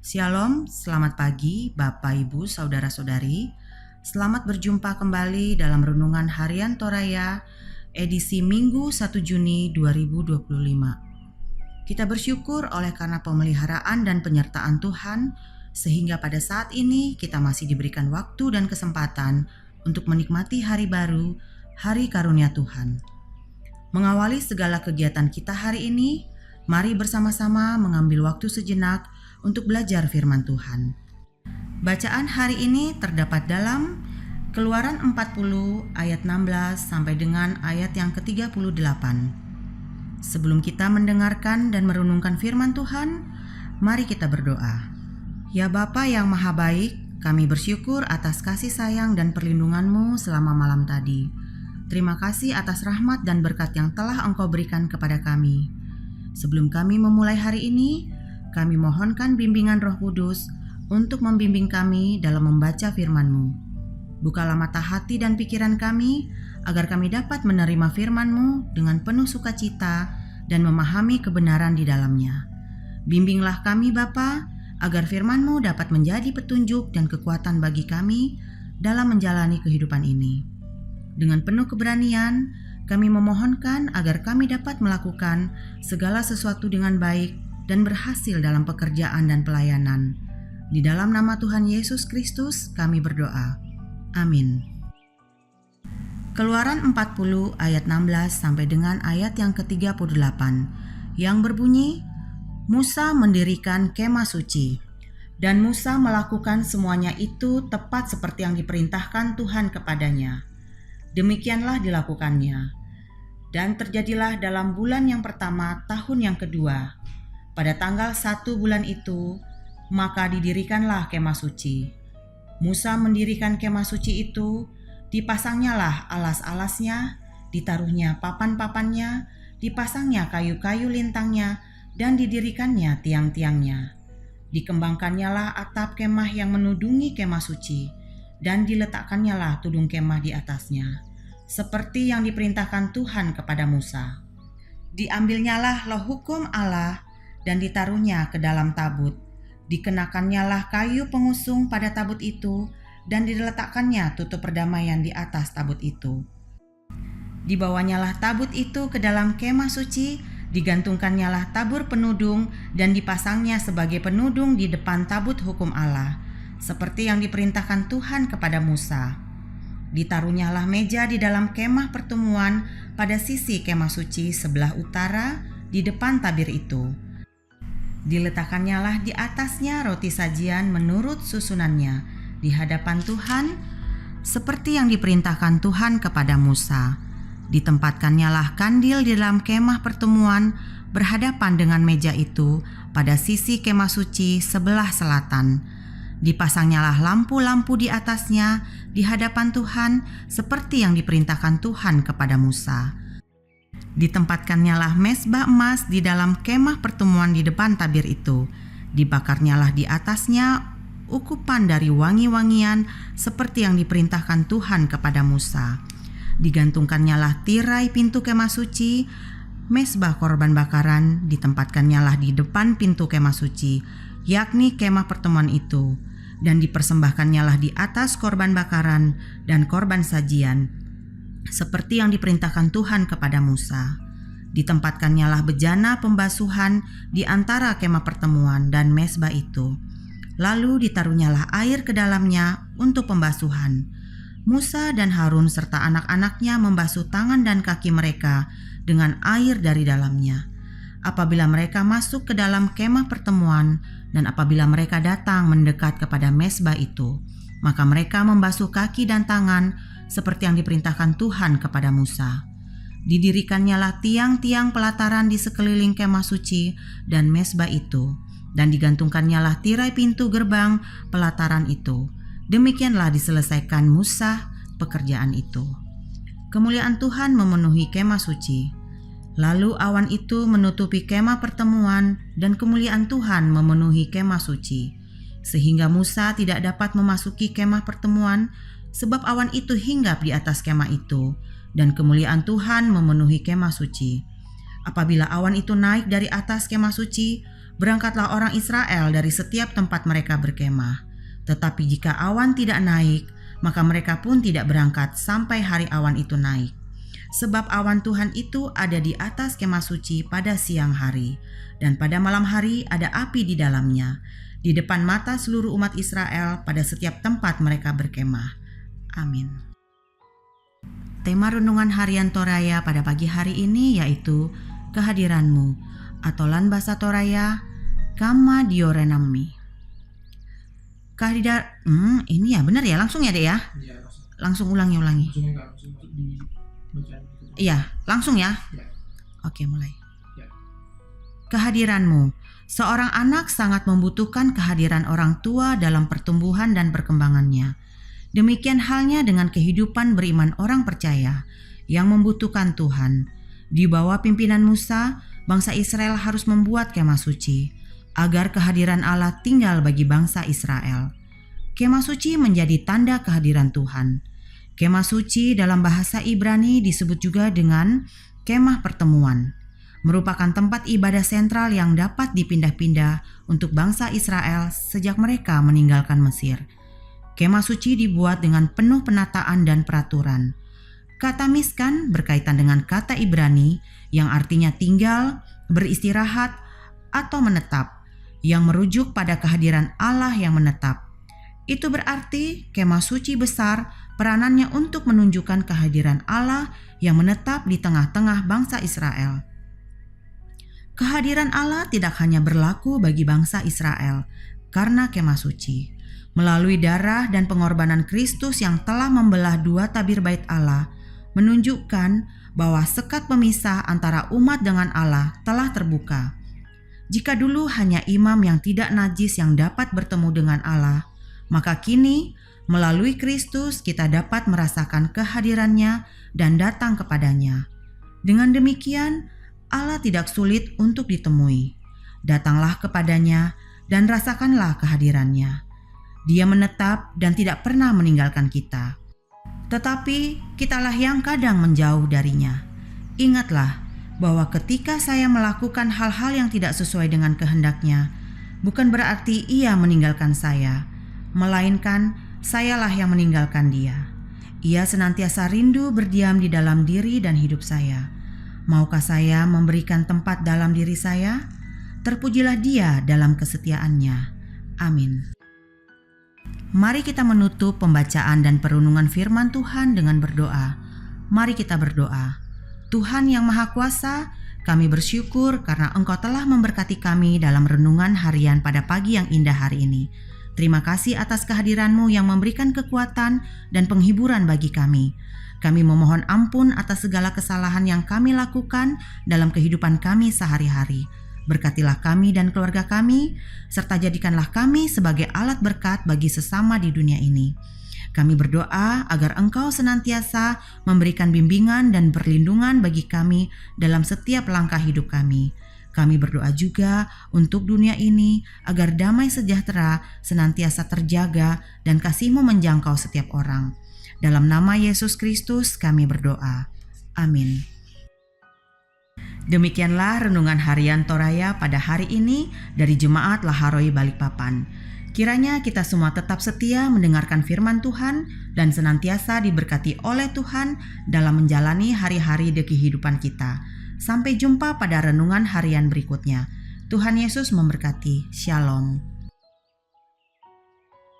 Shalom, selamat pagi Bapak Ibu Saudara-saudari. Selamat berjumpa kembali dalam Renungan Harian Toraya edisi Minggu 1 Juni 2025. Kita bersyukur oleh karena pemeliharaan dan penyertaan Tuhan, sehingga pada saat ini kita masih diberikan waktu dan kesempatan untuk menikmati hari baru, hari karunia Tuhan. Mengawali segala kegiatan kita hari ini, mari bersama-sama mengambil waktu sejenak untuk belajar firman Tuhan. Bacaan hari ini terdapat dalam Keluaran 40 ayat 16 sampai dengan ayat yang ke-38. Sebelum kita mendengarkan dan merenungkan firman Tuhan, mari kita berdoa. Ya Bapa yang Maha Baik, kami bersyukur atas kasih sayang dan perlindungan-Mu selama malam tadi. Terima kasih atas rahmat dan berkat yang telah Engkau berikan kepada kami. Sebelum kami memulai hari ini, kami mohonkan bimbingan Roh Kudus untuk membimbing kami dalam membaca firman-Mu. Bukalah mata hati dan pikiran kami, agar kami dapat menerima firman-Mu dengan penuh sukacita dan memahami kebenaran di dalamnya. Bimbinglah kami Bapa, agar firman-Mu dapat menjadi petunjuk dan kekuatan bagi kami dalam menjalani kehidupan ini. Dengan penuh keberanian, kami memohonkan agar kami dapat melakukan segala sesuatu dengan baik dan berhasil dalam pekerjaan dan pelayanan. Di dalam nama Tuhan Yesus Kristus kami berdoa. Amin. Keluaran 40 ayat 16 sampai dengan ayat yang ke-38 yang berbunyi, Musa mendirikan kemah suci, dan Musa melakukan semuanya itu tepat seperti yang diperintahkan Tuhan kepadanya. Demikianlah dilakukannya. Dan terjadilah dalam bulan yang pertama tahun yang kedua, pada tanggal 1 bulan itu, maka didirikanlah kemah suci. Musa mendirikan kemah suci itu, dipasangnyalah alas-alasnya, ditaruhnya papan-papannya, dipasangnya kayu-kayu lintangnya, dan didirikannya tiang-tiangnya. Dikembangkannyalah atap kemah yang menudungi kemah suci, dan diletakkannya tudung kemah di atasnya, seperti yang diperintahkan Tuhan kepada Musa. Diambilnyalah loh hukum Allah, dan ditaruhnya ke dalam tabut. Dikenakannyalah kayu pengusung pada tabut itu, dan diletakkannya tutup perdamaian di atas tabut itu. Dibawanyalah tabut itu ke dalam kemah suci, digantungkannyalah tabur penudung, dan dipasangnya sebagai penudung di depan tabut hukum Allah, seperti yang diperintahkan Tuhan kepada Musa. Ditaruhnyalah meja di dalam kemah pertemuan pada sisi kemah suci sebelah utara di depan tabir itu. Diletakkannya di atasnya roti sajian menurut susunannya di hadapan Tuhan, seperti yang diperintahkan Tuhan kepada Musa. Ditempatkannya kandil di dalam kemah pertemuan berhadapan dengan meja itu pada sisi kemah suci sebelah selatan. Dipasangnya lampu-lampu di atasnya di hadapan Tuhan, seperti yang diperintahkan Tuhan kepada Musa. Ditempatkannya mezbah emas di dalam kemah pertemuan di depan tabir itu. Dibakarnyalah di atasnya ukupan dari wangi-wangian seperti yang diperintahkan Tuhan kepada Musa. Digantungkannyalah tirai pintu kemah suci. Mezbah korban bakaran ditempatkannya di depan pintu kemah suci, yakni kemah pertemuan itu, dan dipersembahkannya di atas korban bakaran dan korban sajian, seperti yang diperintahkan Tuhan kepada Musa. Ditempatkannya bejana pembasuhan di antara kemah pertemuan dan mezbah itu. Lalu ditaruhnyalah air ke dalamnya untuk pembasuhan. Musa dan Harun serta anak-anaknya membasuh tangan dan kaki mereka dengan air dari dalamnya. Apabila mereka masuk ke dalam kemah pertemuan dan apabila mereka datang mendekat kepada mezbah itu, maka mereka membasuh kaki dan tangan seperti yang diperintahkan Tuhan kepada Musa. Didirikannya tiang-tiang pelataran di sekeliling kemah suci dan mezbah itu, dan digantungkannya tirai pintu gerbang pelataran itu. Demikianlah diselesaikan Musa pekerjaan itu. Kemuliaan Tuhan memenuhi kemah suci. Lalu awan itu menutupi kemah pertemuan, dan kemuliaan Tuhan memenuhi kemah suci, sehingga Musa tidak dapat memasuki kemah pertemuan, sebab awan itu hinggap di atas kemah itu, dan kemuliaan Tuhan memenuhi kemah suci. Apabila awan itu naik dari atas kemah suci, Berangkatlah orang Israel dari setiap tempat mereka berkemah. Tetapi jika awan tidak naik, maka mereka pun tidak berangkat sampai hari awan itu naik. Sebab awan Tuhan itu ada di atas kemah suci pada siang hari, dan pada malam hari ada api di dalamnya, di depan mata seluruh umat Israel pada setiap tempat mereka berkemah. Amin. Tema renungan harian Toraya pada pagi hari ini yaitu kehadiran-Mu, atau lan bahasa Toraya Kama Diorenami. Ini ya benar ya, langsung ya Dek ya? Iya, Langsung ulangi. Iya, langsung ya? Ya. Oke, mulai. Ya. Kehadiran-Mu. Seorang anak sangat membutuhkan kehadiran orang tua dalam pertumbuhan dan perkembangannya. Demikian halnya dengan kehidupan beriman orang percaya yang membutuhkan Tuhan. Di bawah pimpinan Musa, bangsa Israel harus membuat kemah suci agar kehadiran Allah tinggal bagi bangsa Israel. Kemah suci menjadi tanda kehadiran Tuhan. Kemah suci dalam bahasa Ibrani disebut juga dengan kemah pertemuan, merupakan tempat ibadah sentral yang dapat dipindah-pindah untuk bangsa Israel sejak mereka meninggalkan Mesir. Kemah suci dibuat dengan penuh penataan dan peraturan. Kata miskan berkaitan dengan kata Ibrani yang artinya tinggal, beristirahat, atau menetap, yang merujuk pada kehadiran Allah yang menetap. Itu berarti kemah suci besar peranannya untuk menunjukkan kehadiran Allah yang menetap di tengah-tengah bangsa Israel. Kehadiran Allah tidak hanya berlaku bagi bangsa Israel karena kemah suci. Melalui darah dan pengorbanan Kristus yang telah membelah dua tabir bait Allah, menunjukkan bahwa sekat pemisah antara umat dengan Allah telah terbuka. Jika dulu hanya imam yang tidak najis yang dapat bertemu dengan Allah, maka kini melalui Kristus kita dapat merasakan kehadirannya dan datang kepadanya. Dengan demikian, Allah tidak sulit untuk ditemui. Datanglah kepadanya dan rasakanlah kehadirannya. Dia menetap dan tidak pernah meninggalkan kita. Tetapi kitalah yang kadang menjauh darinya. Ingatlah bahwa ketika saya melakukan hal-hal yang tidak sesuai dengan kehendaknya, bukan berarti ia meninggalkan saya, melainkan sayalah yang meninggalkan dia. Ia senantiasa rindu berdiam di dalam diri dan hidup saya. Maukah saya memberikan tempat dalam diri saya? Terpujilah dia dalam kesetiaannya. Amin. Mari kita menutup pembacaan dan perenungan firman Tuhan dengan berdoa. Mari kita berdoa. Tuhan yang Maha Kuasa, kami bersyukur karena Engkau telah memberkati kami dalam renungan harian pada pagi yang indah hari ini. Terima kasih atas kehadiran-Mu yang memberikan kekuatan dan penghiburan bagi kami. Kami memohon ampun atas segala kesalahan yang kami lakukan dalam kehidupan kami sehari-hari. Berkatilah kami dan keluarga kami, serta jadikanlah kami sebagai alat berkat bagi sesama di dunia ini. Kami berdoa agar Engkau senantiasa memberikan bimbingan dan perlindungan bagi kami dalam setiap langkah hidup kami. Kami berdoa juga untuk dunia ini agar damai sejahtera senantiasa terjaga dan kasih-Mu menjangkau setiap orang. Dalam nama Yesus Kristus kami berdoa. Amin. Demikianlah renungan harian Toraya pada hari ini dari Jemaat Laharoi Balikpapan. Kiranya kita semua tetap setia mendengarkan firman Tuhan dan senantiasa diberkati oleh Tuhan dalam menjalani hari-hari di kehidupan kita. Sampai jumpa pada renungan harian berikutnya. Tuhan Yesus memberkati. Shalom.